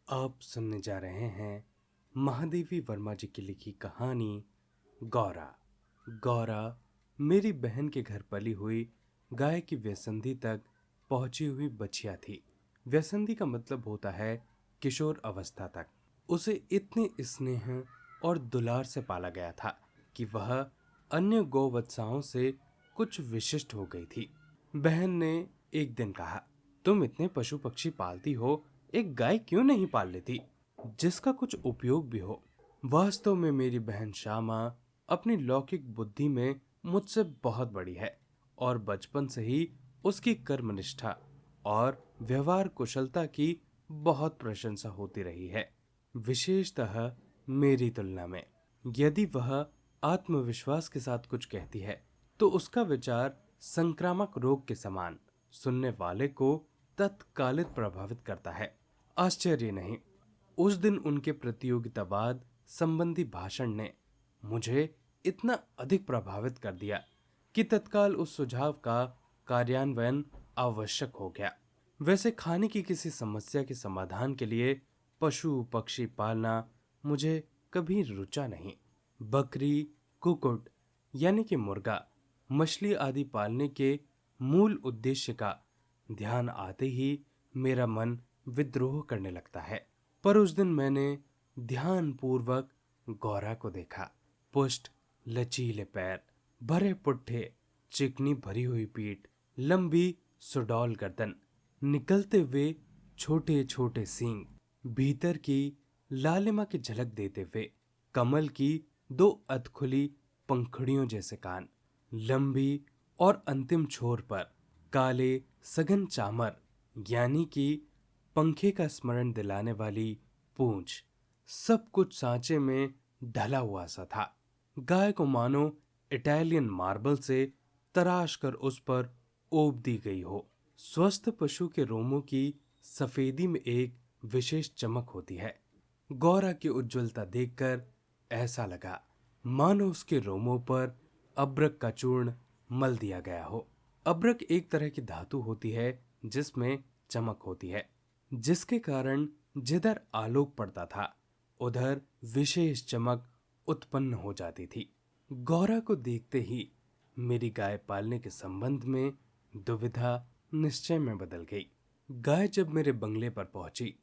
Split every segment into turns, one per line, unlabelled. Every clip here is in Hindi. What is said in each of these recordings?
आप सुनने जा रहे हैं महादेवी वर्मा जी की लिखी कहानी गौरा। गौरा मेरी बहन के घर पली हुई गाय की व्यसंधी तक पहुंची हुई बछिया थी। व्यसंधी का मतलब होता है किशोर अवस्था तक। उसे इतने स्नेह और दुलार से पाला गया था कि वह अन्य गौवत्साओं से कुछ विशिष्ट हो गई थी। बहन ने एक दिन कहा, तुम इतने पशु पक्षी पालती हो, एक गाय क्यों नहीं पाल लेती जिसका कुछ उपयोग भी हो। वास्तव में मेरी बहन श्यामा अपनी लौकिक बुद्धि में मुझसे बहुत बड़ी है और बचपन से ही उसकी कर्मनिष्ठा और व्यवहार कुशलता की बहुत प्रशंसा होती रही है, विशेषतः मेरी तुलना में। यदि वह आत्मविश्वास के साथ कुछ कहती है तो उसका विचार संक्रामक रोग के समान सुनने वाले को तत्कालिक प्रभावित करता है। आश्चर्य नहीं, उस दिन उनके प्रतियोगितावाद संबंधी भाषण ने मुझे इतना अधिक प्रभावित कर दिया कि तत्काल उस सुझाव का कार्यान्वयन आवश्यक हो गया। वैसे खाने की किसी समस्या के समाधान के लिए पशु पक्षी पालना मुझे कभी रुचा नहीं। बकरी, कुक्कुट यानी कि मुर्गा, मछली आदि पालने के मूल उद्देश्य का ध्यान आते ही मेरा मन विद्रोह करने लगता है। पर उस दिन मैंने ध्यान पूर्वक गौरा को देखा। पुष्ट, लचीले पैर, भरे पुट्ठे, चिकनी भरी हुई पीठ, लंबी सुडौल गर्दन, निकलते हुए छोटे छोटे सींग, भीतर की लालिमा की झलक देते हुए कमल की दो अधखुली पंखुड़ियों जैसे कान, लंबी और अंतिम छोर पर काले सघन चामर यानी कि पंखे का स्मरण दिलाने वाली पूंछ, सब कुछ सांचे में ढला हुआ सा था। गाय को मानो इटालियन मार्बल से तराश कर उस पर ओप दी गई हो। स्वस्थ पशु के रोमों की सफेदी में एक विशेष चमक होती है। गौरा की उज्ज्वलता देखकर ऐसा लगा मानो उसके रोमों पर अब्रक का चूर्ण मल दिया गया हो। अब्रक एक तरह की धातु होती है जिसमें चमक होती है, जिसके कारण जिधर आलोक पड़ता था उधर विशेष चमक उत्पन्न हो जाती थी। गौरा को देखते ही मेरी गाय पालने के संबंध में दुविधा निश्चय में बदल गई। गाय जब मेरे बंगले पर पहुंची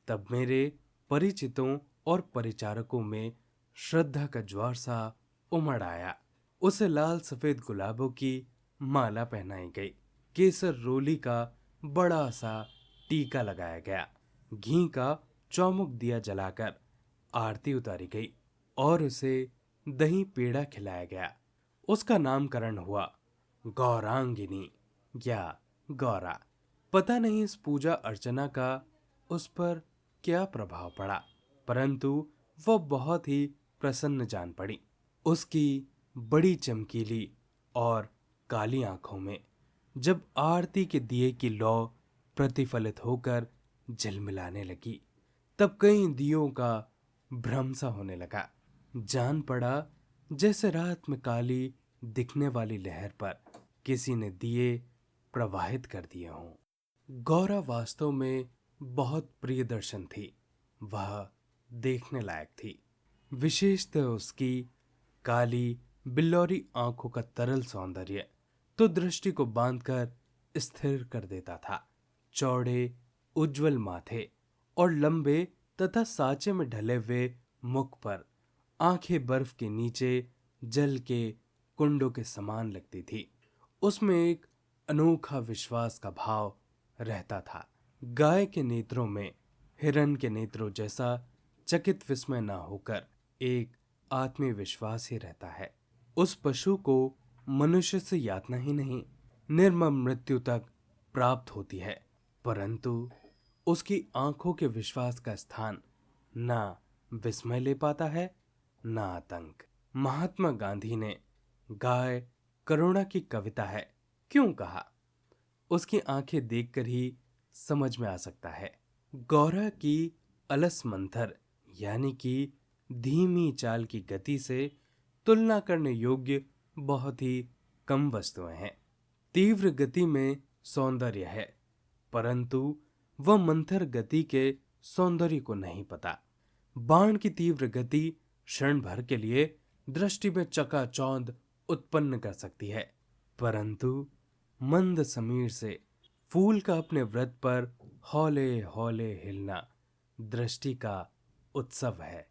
तब मेरे परिचितों और परिचारकों में श्रद्धा का ज्वार सा उमड़ आया। उसे लाल सफेद गुलाबों की माला पहनाई गई, केसर रोली का बड़ा सा टीका लगाया गया, घी का चौमुख दिया जलाकर आरती उतारी गई और उसे दही पेड़ा खिलाया गया। उसका नामकरण हुआ गौरांगिनी या गौरा। पता नहीं इस पूजा अर्चना का उस पर क्या प्रभाव पड़ा, परंतु वह बहुत ही प्रसन्न जान पड़ी। उसकी बड़ी चमकीली और काली आंखों में जब आरती के दिए की लौ प्रतिफलित होकर झिलमिलाने लगी तब कई दियों का भ्रम सा होने लगा। जान पड़ा जैसे रात में काली दिखने वाली लहर पर किसी ने दिए प्रवाहित कर दिए हों। गौरा वास्तव में बहुत प्रिय दर्शन थी। वह देखने लायक थी, विशेषतः उसकी काली बिल्लौरी आंखों का तरल सौंदर्य तो दृष्टि को बांधकर स्थिर कर देता था। चौड़े उज्जवल माथे और लंबे तथा सांचे में ढले हुए मुख पर आंखें बर्फ के नीचे जल के कुंडों के समान लगती थी। उसमें एक अनोखा विश्वास का भाव रहता था। गाय के नेत्रों में हिरण के नेत्रों जैसा चकित विस्मय न होकर एक आत्मविश्वास ही रहता है। उस पशु को मनुष्य से यातना ही नहीं, निर्मम मृत्यु तक प्राप्त होती है, परंतु उसकी आंखों के विश्वास का स्थान ना विस्मय ले पाता है ना आतंक। महात्मा गांधी ने गाय करुणा की कविता है क्यों कहा, उसकी आंखें देखकर ही समझ में आ सकता है। गौरा की अलस मंथर यानी कि धीमी चाल की गति से तुलना करने योग्य बहुत ही कम वस्तुएं हैं। तीव्र गति में सौंदर्य है, परंतु वह मंथर गति के सौंदर्य को नहीं पता। बाण की तीव्र गति क्षण भर के लिए दृष्टि में चकाचौंध उत्पन्न कर सकती है, परंतु मंद समीर से फूल का अपने व्रत पर हौले हौले हिलना दृष्टि का उत्सव है।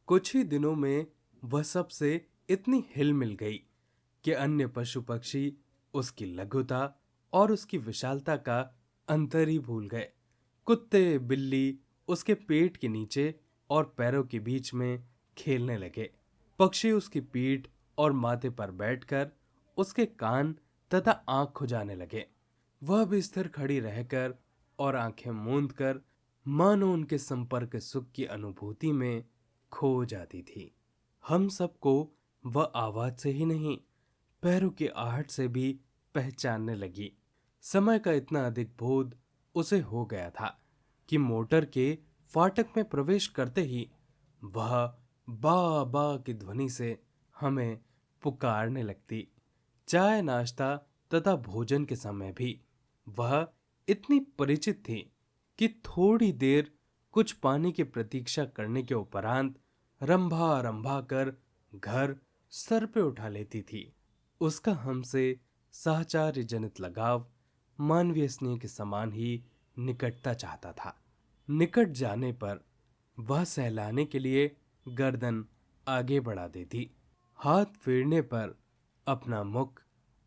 कुछ ही दिनों में वह सबसे इतनी हिल मिल गई कि अन्य पशु पक्षी उसकी लघुता और उसकी विशालता का अंतर ही भूल गए। कुत्ते बिल्ली उसके पेट के नीचे और पैरों के बीच में खेलने लगे। पक्षी उसकी पीठ और माथे पर बैठकर उसके कान तथा आंख खुजाने लगे। वह भी स्थिर खड़ी रहकर और आंखें मूंद कर मानो उनके संपर्क सुख की अनुभूति में खो जाती थी। हम सबको वह आवाज से ही नहीं, पैरों की आहट से भी पहचानने लगी। समय का इतना अधिक बोध उसे हो गया था कि मोटर के फाटक में प्रवेश करते ही वह बा बा की ध्वनि से हमें पुकारने लगती। चाय नाश्ता तथा भोजन के समय भी वह इतनी परिचित थी कि थोड़ी देर कुछ पानी की प्रतीक्षा करने के उपरांत रंभा रंभा कर घर सर पे उठा लेती थी। उसका हमसे साहचर्य जनित लगाव मानवीय स्नेह के समान ही निकटता चाहता था। निकट जाने पर वह सहलाने के लिए गर्दन आगे बढ़ा देती, हाथ फेरने पर अपना मुख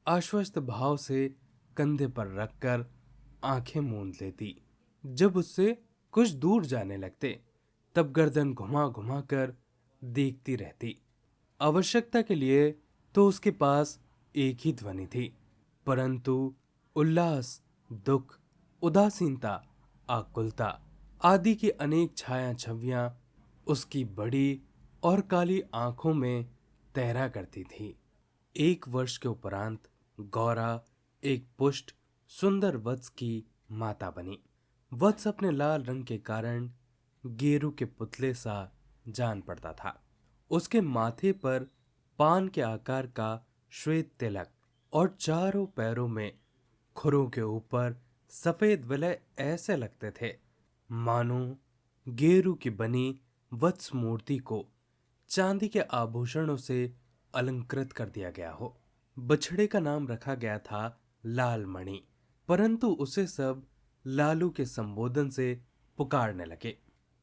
आश्वस्त भाव से कंधे पर रखकर आंखें मूंद लेती। जब उससे कुछ दूर जाने लगते तब गर्दन घुमा घुमा कर देखती रहती। आवश्यकता के लिए तो उसके पास एक ही ध्वनि थी, परंतु उल्लास, दुख, उदासीनता, आकुलता आदि की अनेक छाया छवियां उसकी बड़ी और काली आंखों में तैरा करती थी। 1 वर्ष के उपरांत गौरा एक पुष्ट सुंदर वत्स की माता बनी। वत्स अपने लाल रंग के कारण गेरू के पुतले सा जान पड़ता था। उसके माथे पर पान के आकार का श्वेत तिलक और चारों पैरों में खुरों के ऊपर सफेद वलय ऐसे लगते थे मानो गेरू की बनी वत्स मूर्ति को चांदी के आभूषणों से अलंकृत कर दिया गया हो। बछड़े का नाम रखा गया था लाल मणि, परंतु उसे सब लालू के संबोधन से पुकारने लगे।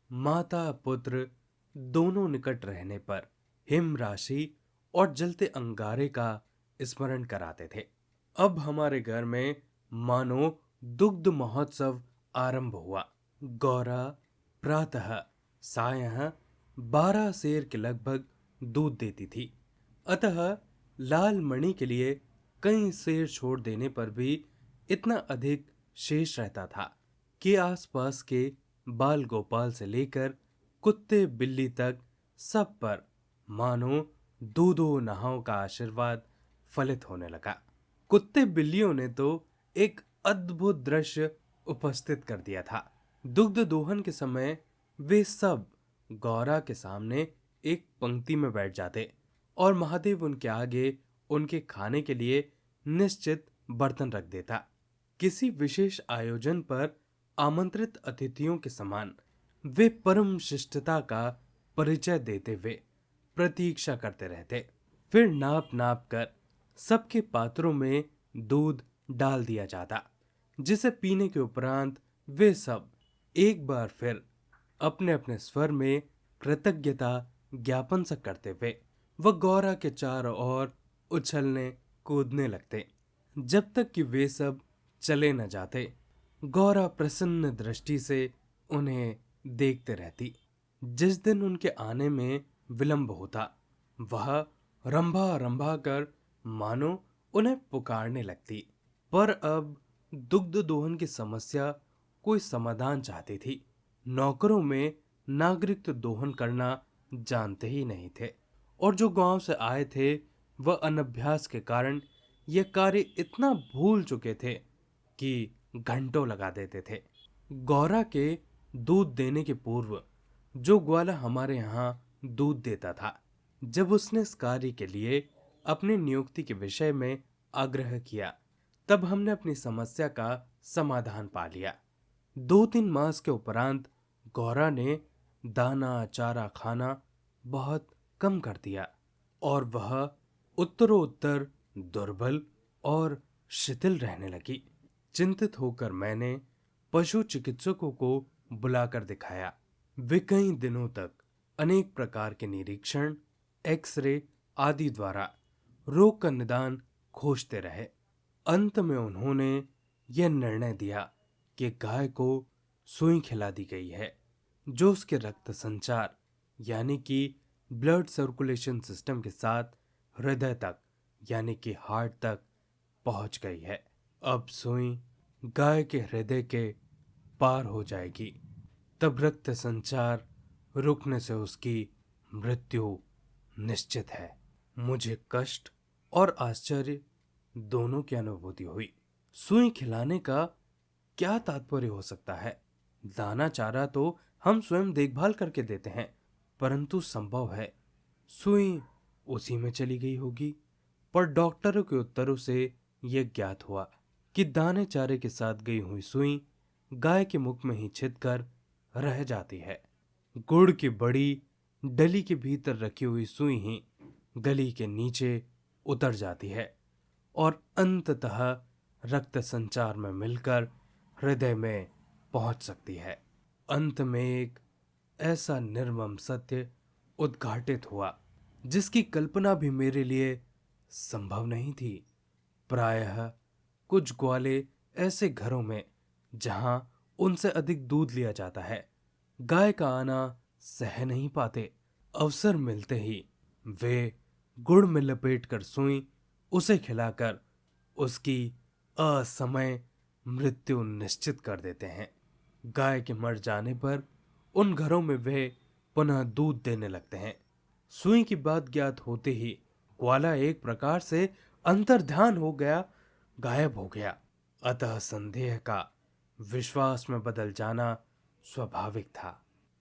माता पुत्र दोनों निकट रहने पर हिम राशि और जलते अंगारे का स्मरण कराते थे। अब हमारे घर में मानो दुग्ध महोत्सव आरंभ हुआ। गौरा प्रातः सायं 12 सेर के लगभग दूध देती थी, अतः लाल मणि के लिए कई सेर छोड़ देने पर भी इतना अधिक शेष रहता था कि आसपास के बाल गोपाल से लेकर कुत्ते बिल्ली तक सब पर मानो दूधो नहाओ का आशीर्वाद फलित होने लगा। कुत्ते बिल्लियों ने तो एक अद्भुत दृश्य उपस्थित कर दिया था। दुग्ध दोहन के समय वे सब गौरा के सामने एक पंक्ति में बैठ जाते और महादेव उनके आगे उनके खाने के लिए निश्चित बर्तन रख देता। किसी विशेष आयोजन पर आमंत्रित अतिथियों के समान वे परम शिष्टता का परिचय देते हुए प्रतीक्षा करते रहते। फिर नाप नाप कर सबके पात्रों में दूध डाल दिया जाता, जिसे पीने के उपरांत वे सब एक बार फिर अपने अपने स्वर में कृतज्ञता ज्ञापन सा करते हुए वह गौरा के चारों ओर उछलने कूदने लगते। जब तक कि वे सब चले न जाते गौरा प्रसन्न दृष्टि से उन्हें देखते रहती। जिस दिन उनके आने में विलंब होता वह रंभा रंभा कर मानो उन्हें पुकारने लगती, पर अब दुग्ध दोहन की समस्या कोई समाधान चाहती थी। नौकरों में नागरिक तो दोहन करना जानते ही नहीं थे और जो गांव से आए थे वह अनभ्यास के कारण यह कार्य इतना भूल चुके थे कि घंटों लगा देते थे। गौरा के दूध देने के पूर्व जो ग्वाला हमारे यहाँ दूध देता था, जब उसने इस कार्य के लिए अपनी नियुक्ति के विषय में आग्रह किया तब हमने अपनी समस्या का समाधान पा लिया। 2-3 मास के उपरांत गौरा ने दाना चारा खाना बहुत कम कर दिया और वह उत्तरोत्तर दुर्बल और शिथिल रहने लगी। चिंतित होकर मैंने पशु चिकित्सकों को बुलाकर दिखाया। वे कई दिनों तक अनेक प्रकार के निरीक्षण, एक्सरे आदि द्वारा रोग का निदान खोजते रहे। अंत में उन्होंने यह निर्णय दिया कि गाय को सुई खिला दी गई है, जो उसके रक्त संचार यानी कि ब्लड सर्कुलेशन सिस्टम के साथ हृदय तक यानी कि हार्ट तक पहुंच गई है। अब सुई गाय के हृदय के पार हो जाएगी, तब रक्त संचार रुकने से उसकी मृत्यु निश्चित है। मुझे कष्ट और आश्चर्य दोनों की अनुभूति हुई। सुई खिलाने का क्या तात्पर्य हो सकता है? दाना चारा तो हम स्वयं देखभाल करके देते हैं, परंतु संभव है सुई उसी में चली गई होगी। पर डॉक्टरों के उत्तरों से यह ज्ञात हुआ कि दाने चारे के साथ गई हुई सुई गाय के मुख में ही छिदकर रह जाती है। गुड़ की बड़ी डली के भीतर रखी हुई सुई ही गली के नीचे उतर जाती है और अंततः रक्त संचार में मिलकर हृदय में पहुंच सकती है। अंत में एक ऐसा निर्मम सत्य उद्घाटित हुआ जिसकी कल्पना भी मेरे लिए संभव नहीं थी। प्रायः कुछ ग्वाले ऐसे घरों में जहां उनसे अधिक दूध लिया जाता है, गाय का आना सह नहीं पाते। अवसर मिलते ही वे गुड़ में लपेटकर सुई उसे खिलाकर उसकी असमय मृत्यु निश्चित कर देते हैं। गाय के मर जाने पर उन घरों में वे पुनः दूध देने लगते हैं। सुई की बात ज्ञात होते ही ग्वाला एक प्रकार से अंतर्ध्यान हो गया, गायब हो गया। अतः संदेह का विश्वास में बदल जाना स्वाभाविक था।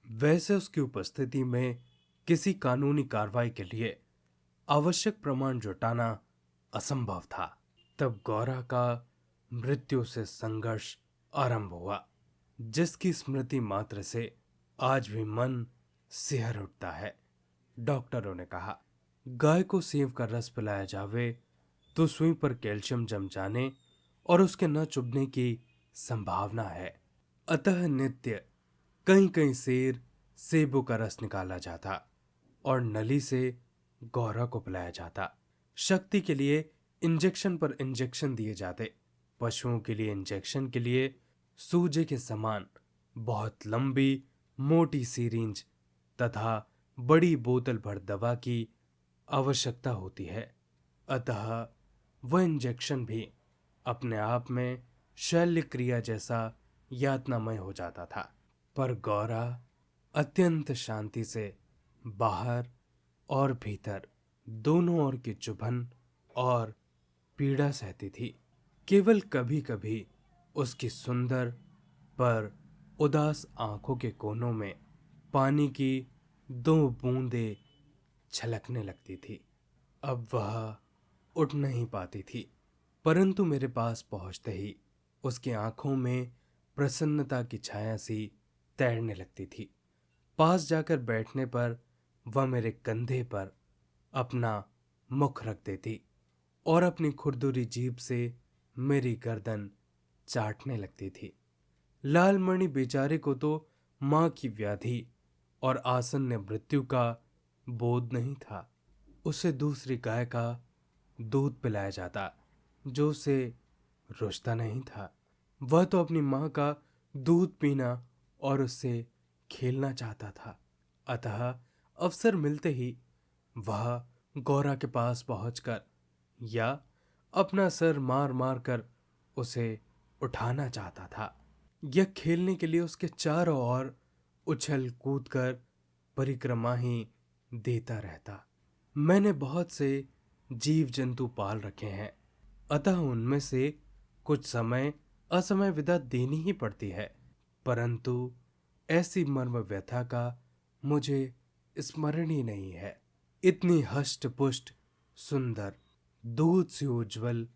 वैसे उसकी उपस्थिति में किसी कानूनी कार्रवाई के लिए आवश्यक प्रमाण जुटाना असंभव था। तब गौरा का मृत्यु से संघर्ष आरंभ हुआ, जिसकी स्मृति मात्र से आज भी मन सिहर उठता है। डॉक्टरों ने कहा, गाय को सेव का रस पिलाया जावे तो सुई पर कैल्शियम जम जाने और उसके न चुभने की संभावना है। अतः नित्य कहीं कहीं सेर सेबों का रस निकाला जाता और नली से गौरा को पिलाया जाता। शक्ति के लिए इंजेक्शन पर इंजेक्शन दिए जाते। पशुओं के लिए इंजेक्शन के लिए सूजे के समान बहुत लंबी मोटी सीरिंज तथा बड़ी बोतल भर दवा की आवश्यकता होती है। अतः वह इंजेक्शन भी अपने आप में शल्य क्रिया जैसा यातनामय हो जाता था। पर गौरा अत्यंत शांति से बाहर और भीतर दोनों ओर की चुभन और पीड़ा सहती थी। केवल कभी कभी उसकी सुंदर पर उदास आंखों के कोनों में पानी की 2 बूंदें छलकने लगती थी। अब वह उठ नहीं पाती थी, परंतु मेरे पास पहुंचते ही उसकी आंखों में प्रसन्नता की छाया सी तैरने लगती थी। पास जाकर बैठने पर वह मेरे कंधे पर अपना मुख रख देती और अपनी खुरदुरी जीभ से मेरी गर्दन चाटने लगती थी। लालमणि बेचारे को तो मां की व्याधि और आसन्न मृत्यु का बोध नहीं था। उसे दूसरी गाय का दूध पिलाया जाता, जो उसे रुचता नहीं था। वह तो अपनी मां का दूध पीना और उससे खेलना चाहता था। अतः अवसर मिलते ही वह गौरा के पास पहुंचकर या अपना सर मार मार कर उसे उठाना चाहता था। यह खेलने के लिए उसके चारों ओर उछल कूद कर परिक्रमा ही देता रहता। मैंने बहुत से जीव जंतु पाल रखे हैं, अतः उनमें से कुछ समय असमय विदा देनी ही पड़ती है, परंतु ऐसी मर्म व्यथा का मुझे स्मरण ही नहीं है। इतनी हष्ट पुष्ट सुंदर दूध से उज्जवल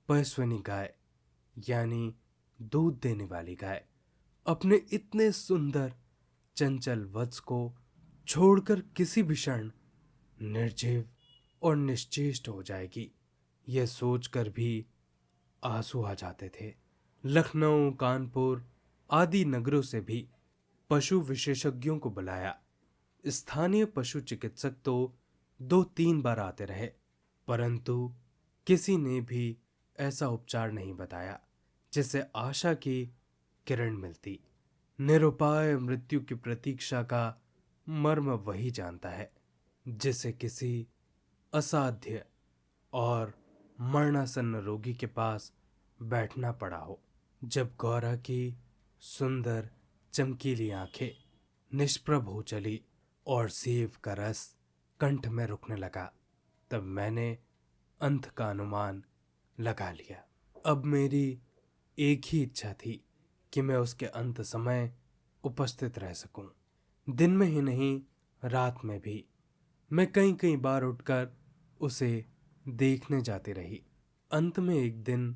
पैस्वनी गाय यानी दूध देने वाली गाय अपने इतने सुंदर चंचल वत्स को छोड़कर किसी भी क्षण निर्जीव और निश्चेष्ट हो जाएगी, यह सोचकर भी आंसू आ जाते थे। लखनऊ, कानपुर आदि नगरों से भी पशु विशेषज्ञों को बुलाया। स्थानीय पशु चिकित्सक तो 2-3 बार आते रहे, परंतु किसी ने भी ऐसा उपचार नहीं बताया जिससे आशा की किरण मिलती। निरुपाय मृत्यु की प्रतीक्षा का मर्म वही जानता है जिसे किसी असाध्य और मरणासन्न रोगी के पास बैठना पड़ा हो। जब गौरा की सुंदर चमकीली आंखें निष्प्रभ हो चली और सेब का रस कंठ में रुकने लगा, तब मैंने अंत का अनुमान लगा लिया। अब मेरी एक ही इच्छा थी कि मैं उसके अंत समय उपस्थित रह सकूं। दिन में ही नहीं, रात में भी मैं कई कई बार उठकर उसे देखने जाती रही। अंत में एक दिन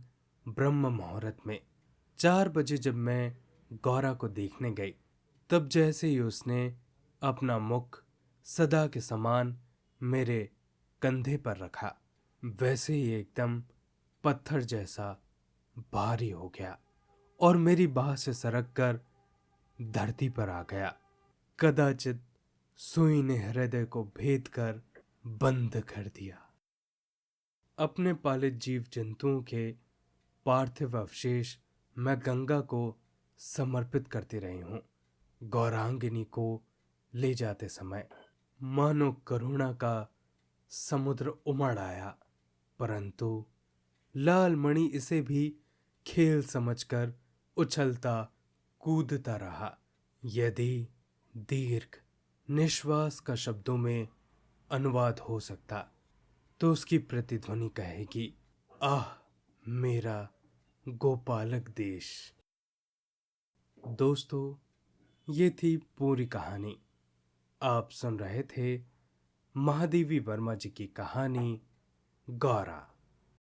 ब्रह्म मुहूर्त में 4 बजे जब मैं गौरा को देखने गई, तब जैसे ही उसने अपना मुख सदा के समान मेरे कंधे पर रखा, वैसे ही एकदम पत्थर जैसा भारी हो गया और मेरी बाह से सरक कर धरती पर आ गया। कदाचित सुई ने हृदय को भेद कर बंद कर दिया। अपने पालित जीव जंतुओं के पार्थिव अवशेष मैं गंगा को समर्पित करती रही हूं। गौरांगिनी को ले जाते समय मानो करुणा का समुद्र उमड़ आया, परंतु लाल मणि इसे भी खेल समझकर उछलता कूदता रहा। यदि दीर्घ निश्वास का शब्दों में अनुवाद हो सकता तो उसकी प्रतिध्वनि कहेगी, आह मेरा गोपालक देश। दोस्तों, ये थी पूरी कहानी। आप सुन रहे थे महादेवी वर्मा जी की कहानी गौरा।